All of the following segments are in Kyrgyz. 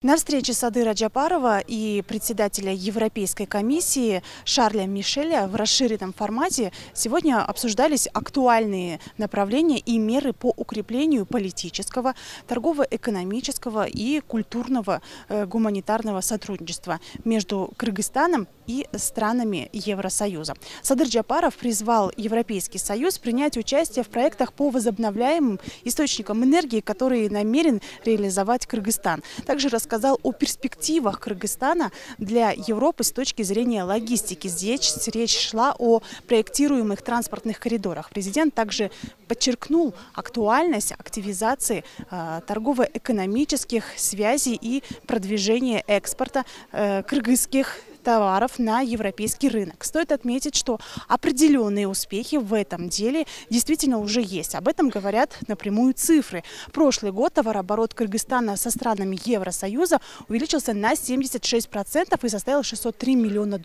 На встрече Садыра Джапарова и председателя Европейской комиссии Шарля Мишеля в расширенном формате сегодня обсуждались актуальные направления и меры по укреплению политического, торгово-экономического и культурного гуманитарного сотрудничества между Кыргызстаном и странами Евросоюза. Садыр Джапаров призвал Европейский Союз принять участие в проектах по возобновляемым источникам энергии, которые намерен реализовать Кыргызстан. Также рассказал о перспективах Кыргызстана для Европы с точки зрения логистики. Здесь речь шла о проектируемых транспортных коридорах. Президент также подчеркнул актуальность активизации торгово-экономических связей и продвижения экспорта кыргызских товаров на европейский рынок. Стоит отметить, что определенные успехи в этом деле действительно уже есть. Об этом говорят напрямую цифры. Прошлый год товарооборот Кыргызстана со странами Евросоюза увеличился на 76% и составил $603 миллиона.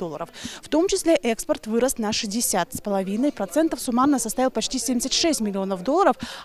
В том числе экспорт вырос на 60,5%, суммарно составил почти $76 миллионов,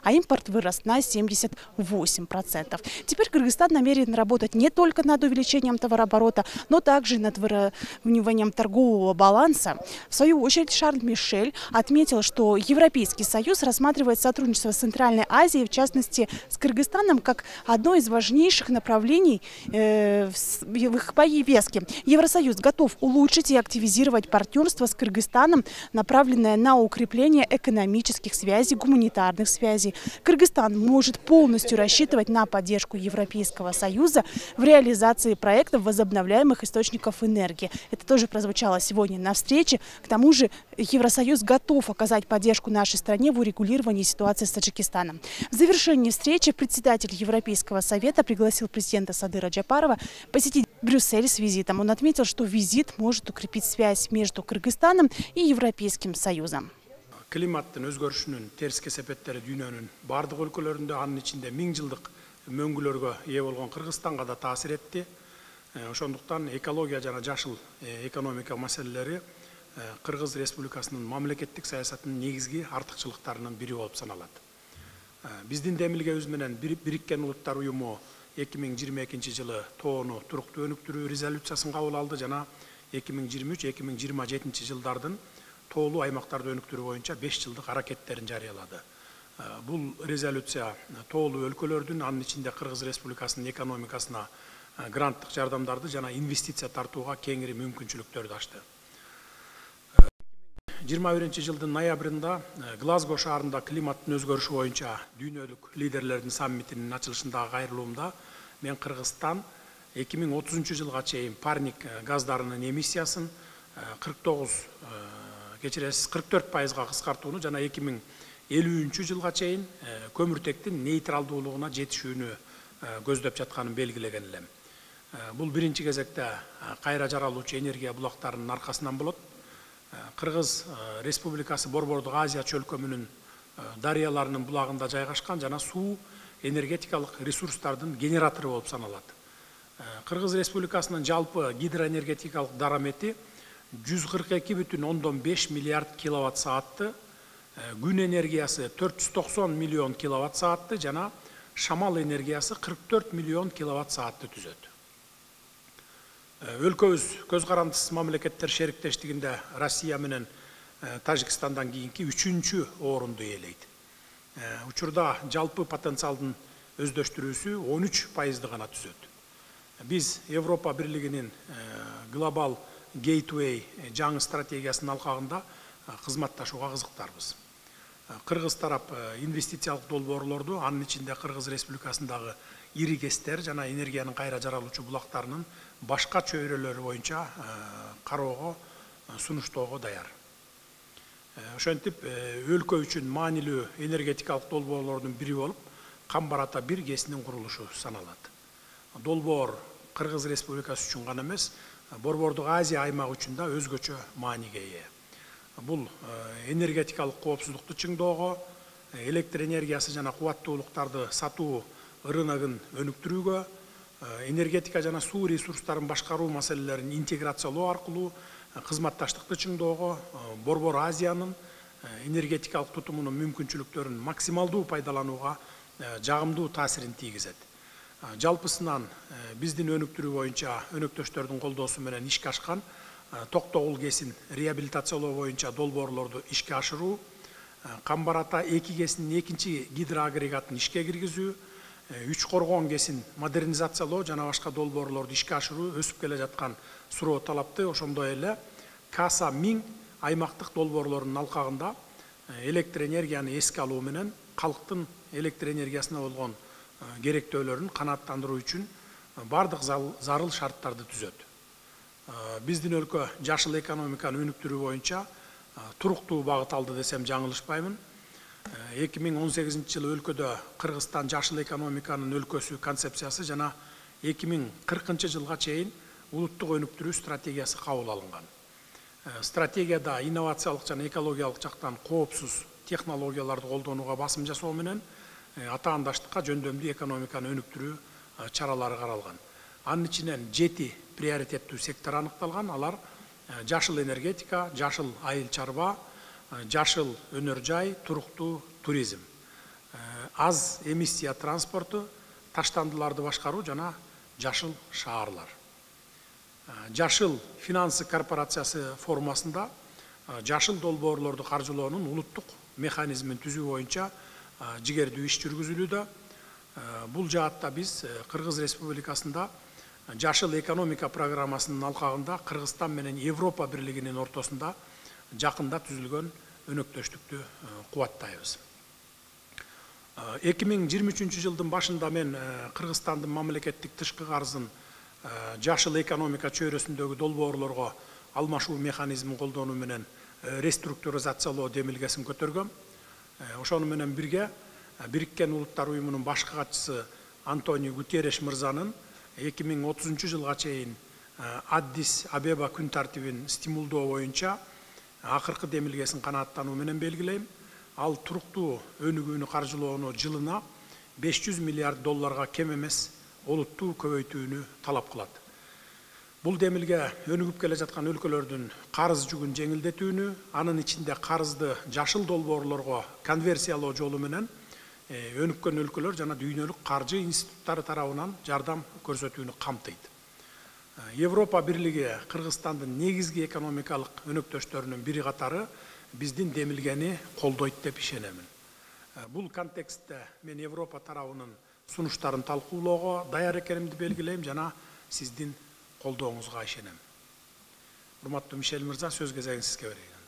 а импорт вырос на 78%. Теперь Кыргызстан намерен работать не только над увеличением товарооборота, но также над выравниванием торгового баланса. В свою очередь Шарль Мишель отметил, что Европейский Союз рассматривает сотрудничество с Центральной Азией, в частности с Кыргызстаном, как одно из важнейших направлений в их повестке. Евросоюз готов улучшить и активизировать партнерство с Кыргызстаном, направленное на укрепление экономических связей, гуманитарных связей. Кыргызстан может полностью рассчитывать на поддержку Европейского Союза в реализации проектов возобновляемых источников энергии. Это тоже прозвучало сегодня на встрече. К тому же Евросоюз готов оказать поддержку нашей стране в урегулировании ситуации с Таджикистаном. В завершении встречи председатель Европейского совета пригласил президента Садыра Джапарова посетить Брюссель с визитом. Он отметил, что визит может укрепить связь между Кыргызстаном и Европейским Союзом. Климаттын өзгөрүшүнүн терс кесепеттери дүйнөнүн бардык өлкөлөрүндө, анын ичинде 1000 жылдык мөңгүлөргө ээ болгон Кыргызстанга да таасир этти. Ошондуктан экология жана жашыл экономика маселелери Кыргыз Республикасынын мамлекеттик саясатынын негизги артыкчылыктарынын бири болуп саналат. Биздин демилгебиз менен Бириккен Улуттар Уюму 2022 жылы тоону туруктуу өнүктүрүү резолюциясын кабыл алды жана 2023-2027 жылдардын тоолуу аймактарды өнүктүрүү боюнча 5 жылдык аракеттерин жарыялады. Бул резолюция тоолуу өлкөлөрдүн, анын ичинде Кыргыз Республикасынын экономикасына гранттык жардамдарды жана инвестиция тартууга кеңири мүмкүнчүлүктөрдү ачты. 2021 жылдын ноябрында Глазго шаарында климаттын өзгөрүшү боюнча дүйнөлүк лидерлердин саммитинин ачылышындагы кайрылуумда мен Кыргызстан 2030 жылга чейин парник газдарынын эмиссиясын 44% кыскартууну жана 2050 жылга чейин көмүртектин нейтралдуулугуна жетишүүнү көздөп жатканын белгилеген элем. Бул биринчи кезекте кайра жаралуучу энергия булактарынын аркасынан болот. Кыргыз Республикасы Борбордук Азия чөлкөмүнүн дарыяларынын булагында жайгашкан жана суу энергетикалык ресурстардын генератору болуп саналат. Кыргыз Республикасынын жалпы гидроэнергетикалык дарамети 142,5 миллиард киловатт саатты, күн энергиясы 490 миллион киловатт саатты жана шамал энергиясы 44 миллион киловатт саатты түзөт. Өлкөбүз көз карандысыз мамлекеттер шериктештигинде Россия менен Тажикстандан кийинки 3-чү орунду ээлейт. Учурда жалпы потенциалдын өздөштүрүүсү 13% гана түзөт. Биз Европа Бирлигинин глобал Gateway жаңы стратегиясынын алкагында кызматташууга кызыктарбыз. Кыргыз тарап инвестициялык долбоорлорду, анын ичинде Кыргыз Республикасындагы ири кестер жана энергиянын кайра жаралуучу булактарынын башка чөйрөлөрү боюнча кароого, сунуштоого даяр. Ошентип өлкө үчүн маанилүү энергетикалык долбоорлордун бири болуп Камбар Ата 1 ГЭСинин курулушу саналат. Долбоор Кыргыз Республикасы үчүн гана эмес, Борбордук Азия аймагы үчүн да өзгөчө мааниге ээ. Бул энергетикалык коопсуздукту чыңдоого, электр энергиясы жана кубаттуулуктарды сатуу рыногун өнүктүрүүгө, энергетика жана суу ресурстарын башкаруу маселелерин интеграциялоо аркылуу кызматташтыкты чыңдоого, Борбор Азиянын энергетикалык тутумунун мүмкүнчүлүктөрүн максималдуу пайдаланууга жагымдуу таасирин тийгизет. Жалпысынан биздин өнүктүрүү боюнча өнөктөштөрдүн колдоосу менен ишке ашкан Токтогул кесин реабилитациялоо боюнча долбоорлорду ишке ашыруу, Камбар Ата 2 кесинин экинчи гидроагрегатын ишке киргизүү, Үч Коргон кесин модернизациялоо жана башка долбоорлорду ишке ашыруу өсүп келе жаткан суроо талапты. Ошондой эле Каса 1000 аймактык долбоорлордун алкагында электр энергияны эске алуу менен калктын электр энергиясына болгон керектөөлөрүн канааттандыруу үчүн бардык зарыл шарттарды түзөт. Биздин өлкө жашыл экономиканы өнүктүрүү боюнча туруктуу багыт алды десем жаңылышпаймын. 2018 жылы өлкөдө Кыргызстан жашыл экономиканын өлкөсү концепциясы жана 2040 жылга чейин улуттук өнүктүрүү стратегиясы кабыл алынган. Стратегияда инновациялык жана экологиялык жактан коопсуз технологияларды колдонууга басым жасоо менен атаандаштыкка жөндөмдүү экономиканы өнүктүрүү чаралары каралган. Анын ичинен 7 приоритеттүү сектор аныкталган. Алар жашыл энергетика, жашыл айыл чарба, жашыл өнөр жай, туруктуу туризм, аз эмиссия транспорту, таштандыларды башкаруу жана жашыл шаарлар. Жашыл финансы корпорациясы формасында жашыл долбоорлорду каржылоонун улуттук механизмин түзүү боюнча жигердүү иш жүргүзүлүүдө. Бул жаатта биз Кыргыз Республикасында жашыл экономика программасынын алкагында Кыргызстан менен Европа бирлигинин ортосунда жакында түзүлгөн өнөктөштүктү кубаттайбыз. 2023 жылдын башында мен Кыргызстандын мамлекеттик тышкы карызын жашыл экономика чөйрөсүндөгү долбоорлорго алмашуу механизмин колдонуу менен реструктуризациялоо демилгесин көтөргөм. Ошону менен бирге Бириккен Улуттар Уюмунун башкы катчысы Антонио Гутерреш мырзанын 2030 жылга чейин Аддис Абеба күн тартибин стимулдоо боюнча акыркы демилгесин канааттануу менен белгилейм. Ал туруктуу өнүгүүнү каржылоону жылына 500 миллиард долларга кем эмес олуттуу көбөйтүүнү талап кылат. Бул демилге өнүгүп келе жаткан өлкөлөрдүн карыз жүгүн жеңилдетүүнү, анын ичинде карызды жашыл долбоорлорго конверсиялоо жолу менен өнүккөн өлкөлөр жана дүйнөлүк каржы институттары тарабынан жардам көрсөтүүнү камтыйт. Европа бирлиги Кыргызстандын негизги экономикалык өнөктөштөрүнүн бири катары биздин демилгени колдойт деп ишенемин. Бул контекстте мен Европа тарабынын сунуштарын талкуулоого даяр экенимди белгилейм жана сиздин колдооңузга ишенем. Урматтуу Мишель мырза, сөз кезегин сизге берейин.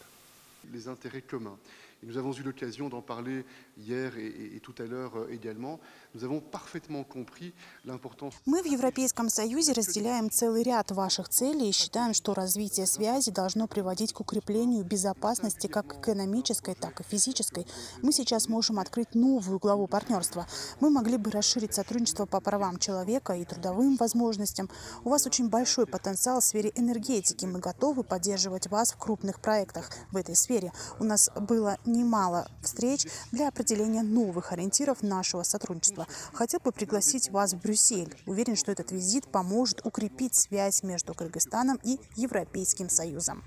Les intérêts communs. Et nous avons eu l'occasion d'en parler hier et tout à l'heure également. Nous avons parfaitement compris l'importance. Мы в Европейском Союзе разделяем целый ряд ваших целей и считаем, что развитие связи должно приводить к укреплению безопасности как экономической, так и физической. Мы сейчас можем открыть новую главу партнерства. Мы могли бы расширить сотрудничество по правам человека и трудовым возможностям. У вас очень большой потенциал в сфере энергетики. Мы готовы поддерживать вас в крупных проектах в этой сфере. У нас было немало встреч для определения новых ориентиров нашего сотрудничества. Хотел бы пригласить вас в Брюссель. Уверен, что этот визит поможет укрепить связь между Кыргызстаном и Европейским Союзом.